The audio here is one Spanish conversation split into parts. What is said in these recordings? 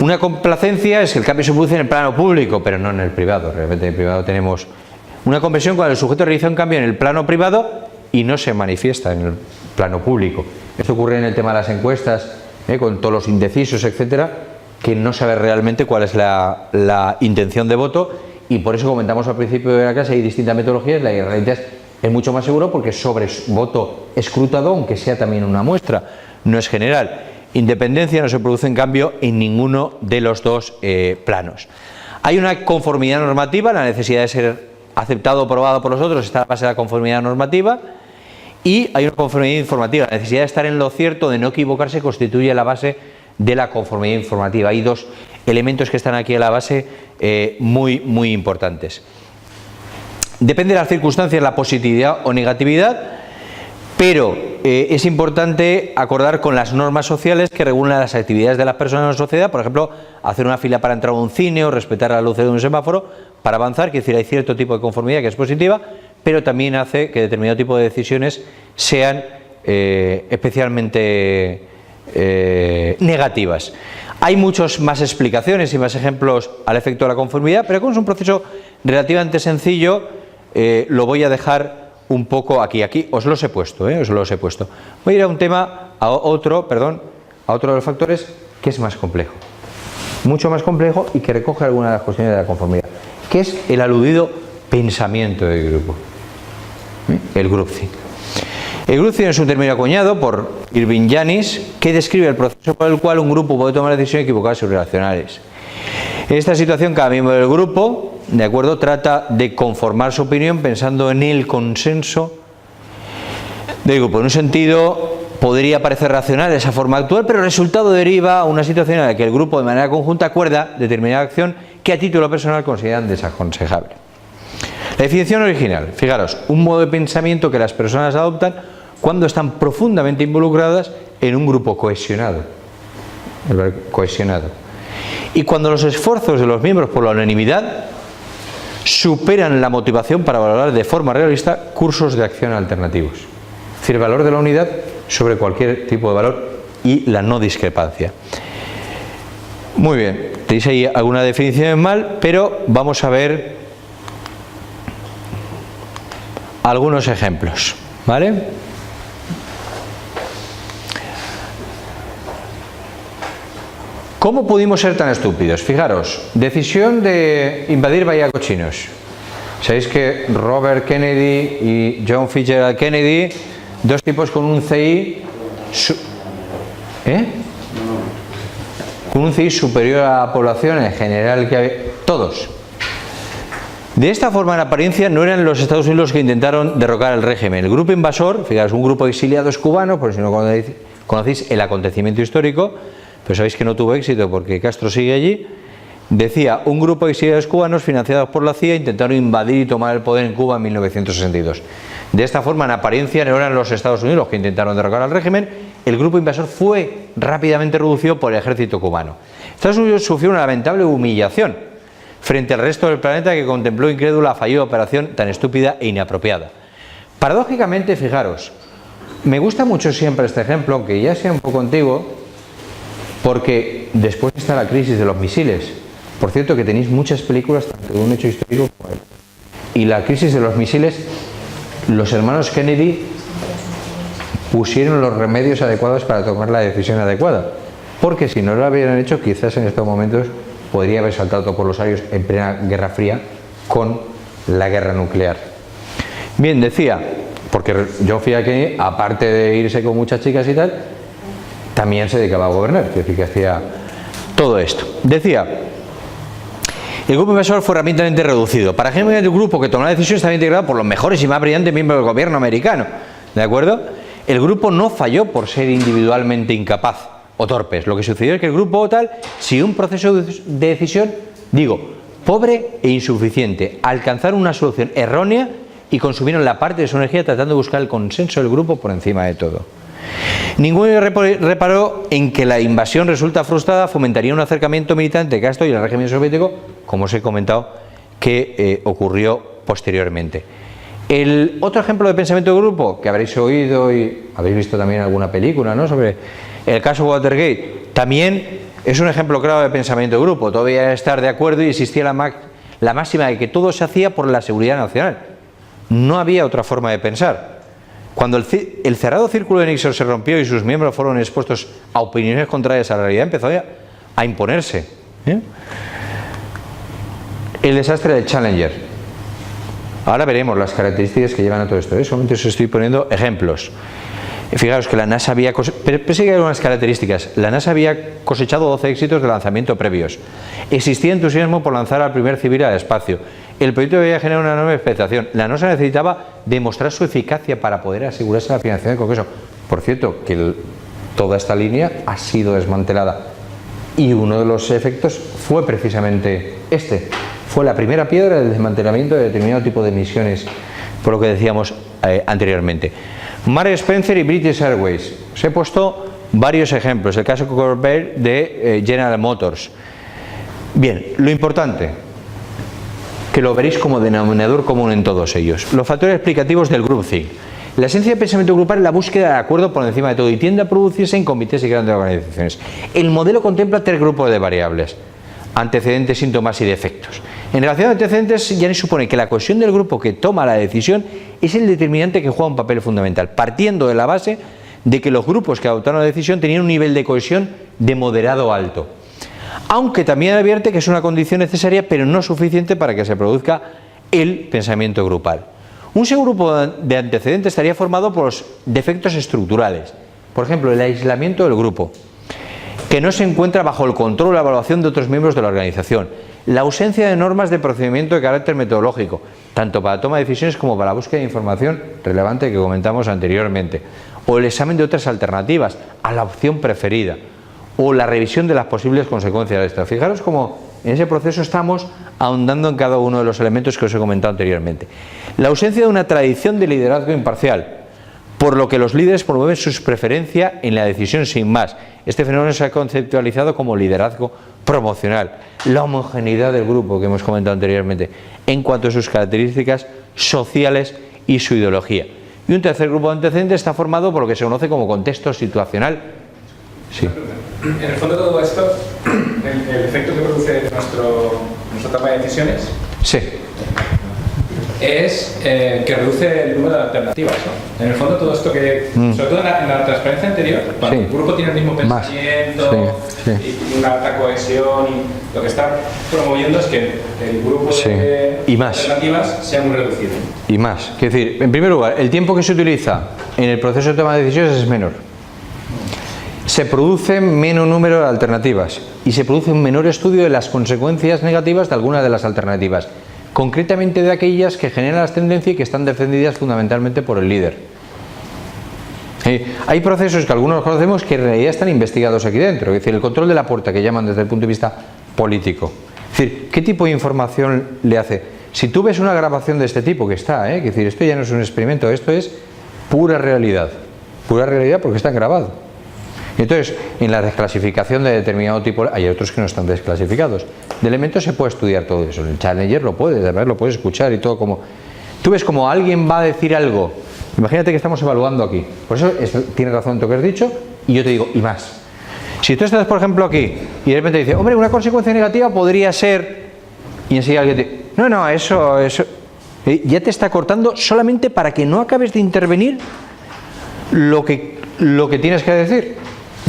Una complacencia es que el cambio se produce en el plano público, pero no en el privado. Realmente en el privado tenemos una conversión cuando el sujeto realiza un cambio en el plano privado y no se manifiesta en el plano público. Esto ocurre en el tema de las encuestas, con todos los indecisos, etcétera, que no sabe realmente cuál es la intención de voto, y por eso comentamos al principio de la clase, hay distintas metodologías. La realidad es mucho más seguro porque es sobre voto escrutado, aunque sea también una muestra, no es general. Independencia no se produce en cambio en ninguno de los dos planos. Hay una conformidad normativa, la necesidad de ser aceptado o aprobado por los otros está a la base de la conformidad normativa, y hay una conformidad informativa, la necesidad de estar en lo cierto, de no equivocarse, constituye la base de la conformidad informativa. Hay dos elementos que están aquí a la base muy importantes. Depende de las circunstancias la positividad o negatividad, pero es importante acordar con las normas sociales que regulan las actividades de las personas en la sociedad. Por ejemplo, hacer una fila para entrar a un cine o respetar la luz de un semáforo para avanzar, que es decir, hay cierto tipo de conformidad que es positiva, pero también hace que determinado tipo de decisiones sean especialmente negativas. Hay muchas más explicaciones y más ejemplos al efecto de la conformidad, pero como es un proceso relativamente sencillo, lo voy a dejar un poco aquí os los he puesto, os los he puesto. Voy a ir a un tema, a otro de los factores que es más complejo, mucho más complejo, y que recoge algunas de las cuestiones de la conformidad, que es el aludido pensamiento del grupo, el groupthink. El groupthink es un término acuñado por Irving Janis que describe el proceso por el cual un grupo puede tomar decisiones equivocadas y irracionales. En esta situación, cada miembro del grupo, de acuerdo, trata de conformar su opinión pensando en el consenso del grupo. En un sentido, podría parecer racional esa forma actual, pero el resultado deriva a una situación en la que el grupo de manera conjunta acuerda determinada acción que a título personal consideran desaconsejable. La definición original, fijaros, un modo de pensamiento que las personas adoptan cuando están profundamente involucradas en un grupo cohesionado. Y cuando los esfuerzos de los miembros por la unanimidad superan la motivación para valorar de forma realista cursos de acción alternativos. Es decir, el valor de la unidad sobre cualquier tipo de valor y la no discrepancia. Muy bien, tenéis ahí alguna definición mal, pero vamos a ver algunos ejemplos, ¿vale? ¿Cómo pudimos ser tan estúpidos? Fijaros, decisión de invadir Bahía Cochinos. Sabéis que Robert Kennedy y John Fitzgerald Kennedy, dos tipos con un CI con un CI superior a la población en general que había, todos. De esta forma, en apariencia, no eran los Estados Unidos los que intentaron derrocar el régimen. El grupo invasor, fijaros, un grupo de exiliados cubanos, por si no conocéis el acontecimiento histórico, pero sabéis que no tuvo éxito porque Castro sigue allí. Decía, un grupo de exiliados cubanos financiados por la CIA intentaron invadir y tomar el poder en Cuba en 1962. De esta forma, en apariencia, no eran los Estados Unidos los que intentaron derrocar al régimen. El grupo invasor fue rápidamente reducido por el ejército cubano. Estados Unidos sufrió una lamentable humillación frente al resto del planeta, que contempló incrédulo la fallida operación tan estúpida e inapropiada. Paradójicamente, fijaros, me gusta mucho siempre este ejemplo, aunque ya sea un poco antiguo, porque después está la crisis de los misiles. Por cierto, que tenéis muchas películas tanto de un hecho histórico como él. Y la crisis de los misiles, los hermanos Kennedy pusieron los remedios adecuados para tomar la decisión adecuada, porque si no lo hubieran hecho, quizás en estos momentos podría haber saltado todo por los aires en plena Guerra Fría con la guerra nuclear. Bien, decía, porque John F. Kennedy, aparte de irse con muchas chicas y tal, también se dedicaba a gobernar, es decir, que hacía todo esto. Decía, el grupo invasor fue rápidamente reducido. Para ejemplo, el grupo que tomó la decisión estaba integrado por los mejores y más brillantes miembros del gobierno americano, ¿de acuerdo? El grupo no falló por ser individualmente incapaz o torpes. Lo que sucedió es que el grupo tal siguió un proceso de decisión, pobre e insuficiente, alcanzaron una solución errónea y consumieron la parte de su energía tratando de buscar el consenso del grupo por encima de todo. Ninguno reparó en que la invasión resulta frustrada fomentaría un acercamiento militante de Castro y el régimen soviético, como os he comentado, que ocurrió posteriormente. El otro ejemplo de pensamiento de grupo que habréis oído y habéis visto también alguna película, ¿no?, sobre el caso Watergate, también es un ejemplo claro de pensamiento de grupo. Todavía estar de acuerdo y existía la máxima de que todo se hacía por la seguridad nacional. No había otra forma de pensar. Cuando el cerrado círculo de Nixon se rompió y sus miembros fueron expuestos a opiniones contrarias a la realidad, empezó a imponerse. El desastre del Challenger. Ahora veremos las características que llevan a todo esto. Solamente os estoy poniendo ejemplos. Fijaros que la NASA había pero sí que hay algunas características. La NASA había cosechado 12 éxitos de lanzamiento previos. Existía entusiasmo por lanzar al primer civil al espacio. El proyecto debía generar una enorme expectación. La NASA necesitaba demostrar su eficacia para poder asegurarse la financiación del Congreso. Por cierto, que toda esta línea ha sido desmantelada. Y uno de los efectos fue precisamente este. Fue la primera piedra del desmantelamiento de determinado tipo de misiones, por lo que decíamos anteriormente. Mark Spencer y British Airways. Os he puesto varios ejemplos. El caso Corvair de General Motors. Bien, lo importante, que lo veréis como denominador común en todos ellos. Los factores explicativos del groupthink. La esencia del pensamiento grupal es la búsqueda de acuerdo por encima de todo y tiende a producirse en comités y grandes organizaciones. El modelo contempla 3 grupos de variables: antecedentes, síntomas y defectos. En relación a antecedentes, Janis supone que la cohesión del grupo que toma la decisión es el determinante que juega un papel fundamental, partiendo de la base de que los grupos que adoptaron la decisión tenían un nivel de cohesión de moderado a alto. Aunque también advierte que es una condición necesaria, pero no suficiente para que se produzca el pensamiento grupal. Un subgrupo de antecedentes estaría formado por los defectos estructurales. Por ejemplo, el aislamiento del grupo, que no se encuentra bajo el control o la evaluación de otros miembros de la organización. La ausencia de normas de procedimiento de carácter metodológico, tanto para la toma de decisiones como para la búsqueda de información relevante que comentamos anteriormente. O el examen de otras alternativas a la opción preferida. O la revisión de las posibles consecuencias de esto. Fijaros cómo en ese proceso estamos ahondando en cada uno de los elementos que os he comentado anteriormente. La ausencia de una tradición de liderazgo imparcial, por lo que los líderes promueven su preferencia en la decisión sin más. Este fenómeno se ha conceptualizado como liderazgo promocional. La homogeneidad del grupo que hemos comentado anteriormente en cuanto a sus características sociales y su ideología. Y un tercer grupo de antecedentes está formado por lo que se conoce como contexto situacional. Sí. En el fondo todo esto, el efecto que produce nuestra toma de decisiones, sí, es que reduce el número de alternativas, ¿no? En el fondo todo esto que, sobre todo en la transparencia anterior, cuando el grupo tiene el mismo pensamiento y una alta cohesión, y lo que está promoviendo es que el grupo de alternativas sea muy reducido. Y más, es decir, en primer lugar, el tiempo que se utiliza en el proceso de toma de decisiones es menor. Se produce menos número de alternativas y se produce un menor estudio de las consecuencias negativas de algunas de las alternativas, concretamente de aquellas que generan las tendencias y que están defendidas fundamentalmente por el líder. Hay procesos que algunos conocemos que en realidad están investigados aquí dentro, es decir, el control de la puerta, que llaman desde el punto de vista político. Es decir, ¿qué tipo de información le hace? Si tú ves una grabación de este tipo que está, es decir, esto ya no es un experimento, esto es pura realidad porque está grabado. Entonces, en la desclasificación de determinado tipo, hay otros que no están desclasificados. De elementos se puede estudiar todo eso. En el Challenger lo puedes escuchar y todo como... Tú ves como alguien va a decir algo. Imagínate que estamos evaluando aquí. Por eso tienes razón en lo que has dicho y yo te digo, y más. Si tú estás, por ejemplo, aquí y de repente dices, hombre, una consecuencia negativa podría ser... Y enseguida alguien te... No, eso... Ya te está cortando solamente para que no acabes de intervenir lo que tienes que decir.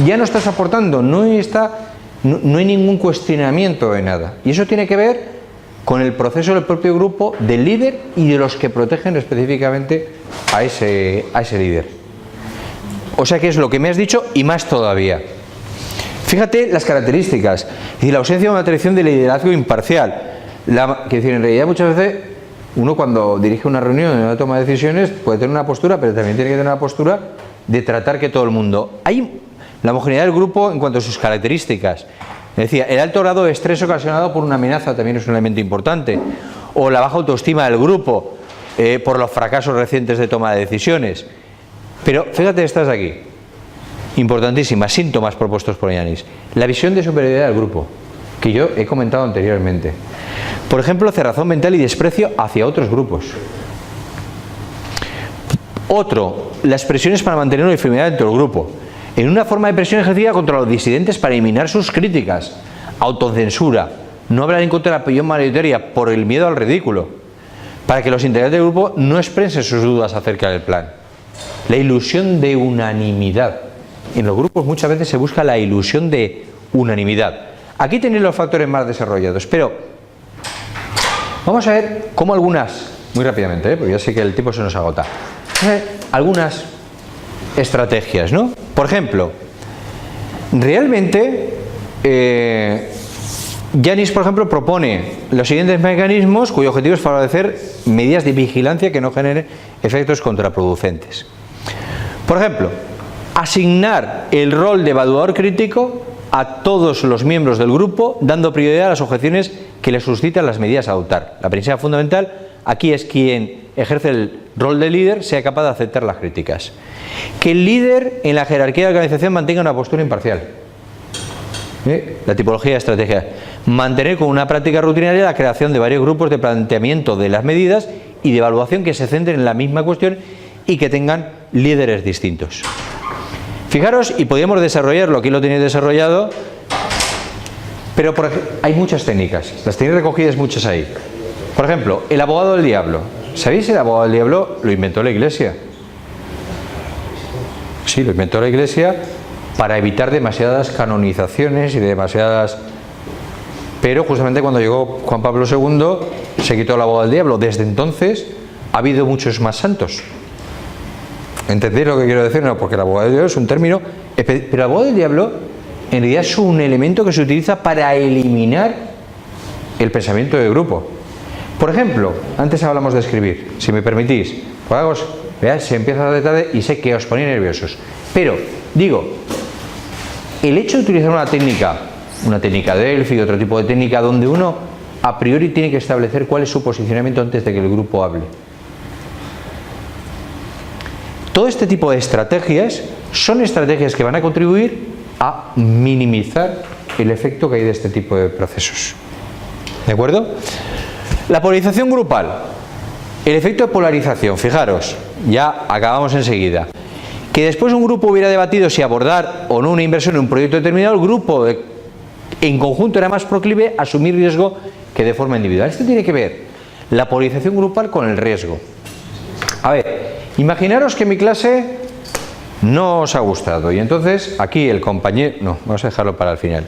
Ya no estás aportando, no hay ningún cuestionamiento de nada. Y eso tiene que ver con el proceso del propio grupo, del líder y de los que protegen específicamente a ese líder. O sea que es lo que me has dicho y más todavía. Fíjate las características. Es decir, la ausencia de una tradición de liderazgo imparcial. Que decir, en realidad muchas veces uno cuando dirige una reunión en una toma de decisiones puede tener una postura, pero también tiene que tener una postura de tratar que todo el mundo... La homogeneidad del grupo en cuanto a sus características. Decía, el alto grado de estrés ocasionado por una amenaza también es un elemento importante. O la baja autoestima del grupo por los fracasos recientes de toma de decisiones. Pero fíjate estas de aquí. Importantísimas, síntomas propuestos por Janis. La visión de superioridad del grupo, que yo he comentado anteriormente. Por ejemplo, cerrazón mental y desprecio hacia otros grupos. Otro, las presiones para mantener una uniformidad dentro del grupo. Es en una forma de presión ejercida contra los disidentes para eliminar sus críticas, autocensura, no hablar en contra de la opinión mayoritaria por el miedo al ridículo, para que los integrantes del grupo no expresen sus dudas acerca del plan. La ilusión de unanimidad. En los grupos muchas veces se busca la ilusión de unanimidad. Aquí tenéis los factores más desarrollados, pero vamos a ver cómo algunas, muy rápidamente, porque ya sé que el tiempo se nos agota, vamos a ver algunas estrategias, ¿no? Por ejemplo, realmente Yanis, por ejemplo, propone los siguientes mecanismos cuyo objetivo es favorecer medidas de vigilancia que no generen efectos contraproducentes. Por ejemplo, asignar el rol de evaluador crítico a todos los miembros del grupo, dando prioridad a las objeciones que les suscitan las medidas a adoptar. La premisa fundamental aquí es quien ejerce el rol de líder sea capaz de aceptar las críticas. Que el líder en la jerarquía de la organización mantenga una postura imparcial. La tipología de estrategia. Mantener con una práctica rutinaria la creación de varios grupos de planteamiento de las medidas y de evaluación que se centren en la misma cuestión y que tengan líderes distintos. Fijaros, y podríamos desarrollarlo, aquí lo tenéis desarrollado, pero hay muchas técnicas, las tenéis recogidas muchas ahí. Por ejemplo, el abogado del diablo. ¿Sabéis? El abogado del diablo lo inventó la Iglesia. Sí, lo inventó la Iglesia para evitar demasiadas canonizaciones y demasiadas... Pero justamente cuando llegó Juan Pablo II se quitó el abogado del diablo. Desde entonces ha habido muchos más santos. ¿Entendéis lo que quiero decir? No, porque el abogado del diablo es un término... Pero el abogado del diablo en realidad es un elemento que se utiliza para eliminar el pensamiento de grupo. Por ejemplo, antes hablamos de escribir. Si me permitís, pues vead, se empieza a dar de tarde y sé que os ponía nerviosos. Pero, digo, el hecho de utilizar una técnica de Delphi y otro tipo de técnica donde uno a priori tiene que establecer cuál es su posicionamiento antes de que el grupo hable. Todo este tipo de estrategias son estrategias que van a contribuir a minimizar el efecto que hay de este tipo de procesos. ¿De acuerdo? La polarización grupal. El efecto de polarización, fijaros, ya acabamos enseguida. Que después un grupo hubiera debatido si abordar o no una inversión en un proyecto determinado, el grupo en conjunto era más proclive a asumir riesgo que de forma individual. Esto tiene que ver la polarización grupal con el riesgo. A ver, imaginaros que mi clase no os ha gustado y entonces aquí el compañero... No, vamos a dejarlo para el final.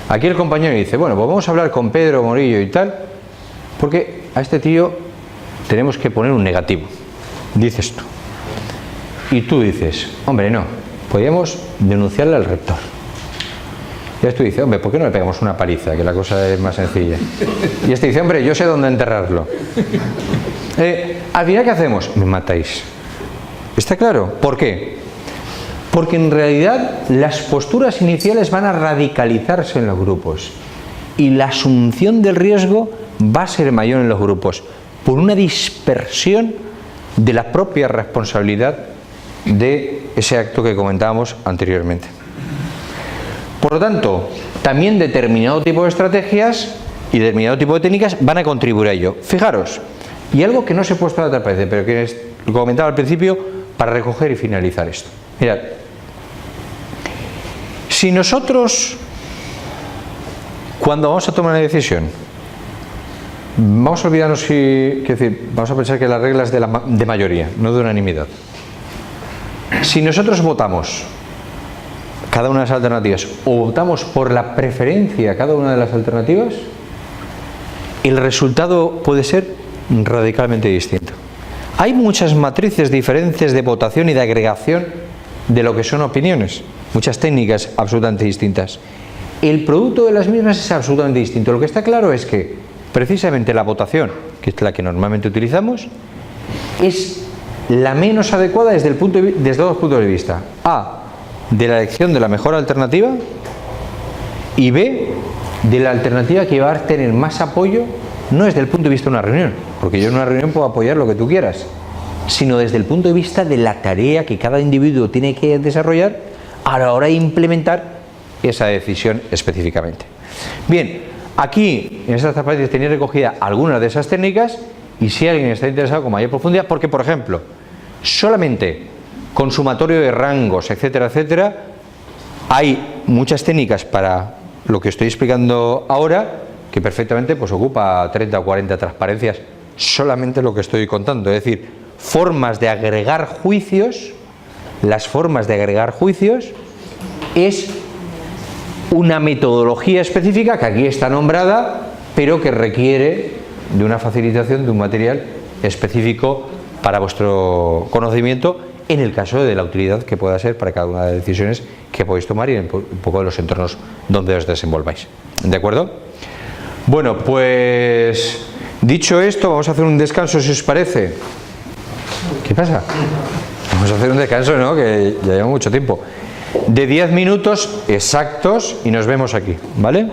Aquí el compañero dice, bueno, pues vamos a hablar con Pedro Morillo y tal, porque a este tío tenemos que poner un negativo. Dices tú. Y tú dices, hombre, no, podríamos denunciarle al rector. Y este dice, hombre, ¿por qué no le pegamos una paliza? Que la cosa es más sencilla. Y este dice, hombre, yo sé dónde enterrarlo. Al final, ¿qué hacemos? Me matáis. ¿Está claro? ¿Por qué? Porque en realidad las posturas iniciales van a radicalizarse en los grupos y la asunción del riesgo va a ser mayor en los grupos por una dispersión de la propia responsabilidad de ese acto que comentábamos anteriormente. Por lo tanto, también determinado tipo de estrategias y determinado tipo de técnicas van a contribuir a ello. Fijaros, y algo que no se ha puesto a la otra vez, pero que lo comentaba al principio para recoger y finalizar esto. Mirad, si nosotros, cuando vamos a tomar una decisión, vamos a olvidarnos vamos a pensar que las reglas de mayoría, no de unanimidad. Si nosotros votamos cada una de las alternativas o votamos por la preferencia a cada una de las alternativas, el resultado puede ser radicalmente distinto. Hay muchas matrices diferentes de votación y de agregación de lo que son opiniones, muchas técnicas absolutamente distintas. El producto de las mismas es absolutamente distinto. Lo que está claro es que precisamente la votación, que es la que normalmente utilizamos, es la menos adecuada desde dos puntos de vista. A, de la elección de la mejor alternativa, y B, de la alternativa que va a tener más apoyo, no desde el punto de vista de una reunión, porque yo en una reunión puedo apoyar lo que tú quieras, sino desde el punto de vista de la tarea que cada individuo tiene que desarrollar a la hora de implementar esa decisión específicamente. Bien, aquí en estas zapatillas tenéis recogida algunas de esas técnicas y si alguien está interesado con mayor profundidad, porque por ejemplo, solamente con sumatorio de rangos, etcétera, etcétera, Hay muchas técnicas para lo que estoy explicando ahora que perfectamente pues ocupa 30 o 40 transparencias solamente lo que estoy contando, es decir, formas de agregar juicios. Las formas de agregar juicios es una metodología específica que aquí está nombrada, pero que requiere de una facilitación de un material específico para vuestro conocimiento en el caso de la utilidad que pueda ser para cada una de las decisiones que podéis tomar y en un poco de los entornos donde os desenvolváis. ¿De acuerdo? Bueno, pues dicho esto, vamos a hacer un descanso si os parece. ¿Qué pasa? Vamos a hacer un descanso, ¿no? Que ya lleva mucho tiempo. De 10 minutos exactos y nos vemos aquí, ¿vale?